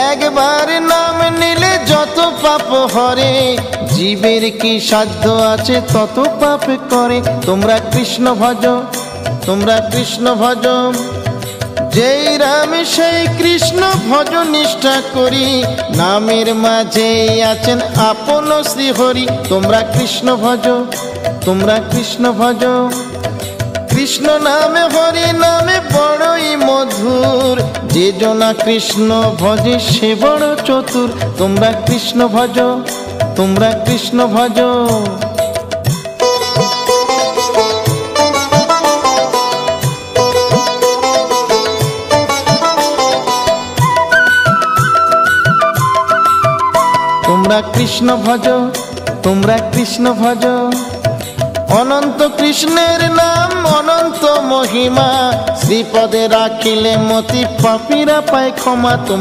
একবার নাম নিলে যত পাপ হরে, জীবের কি সাধ্য আছে তত পাপ করে। তোমরা কৃষ্ণ ভজ, তোমরা কৃষ্ণ ভজ, যেই রাম সেই কৃষ্ণ ভজ নিষ্ঠা করি, নামের মাঝে আছেন আপন শ্রীহরি। তোমরা কৃষ্ণ ভজ, তোমরা কৃষ্ণ ভজ, কৃষ্ণ নামে হরি নামে বড়ই মধুর, যে জনা কৃষ্ণ ভজে সে বড় চতুর। তোমরা কৃষ্ণ ভজ, তোমরা কৃষ্ণ ভজ। তোমরা কৃষ্ণ ভজ, তোমরা কৃষ্ণ ভজ, অনন্ত কৃষ্ণের নাম অনন্ত মহিমা, শ্রীপদে রাখিলে মতি পাপীরা পায় ক্ষমা।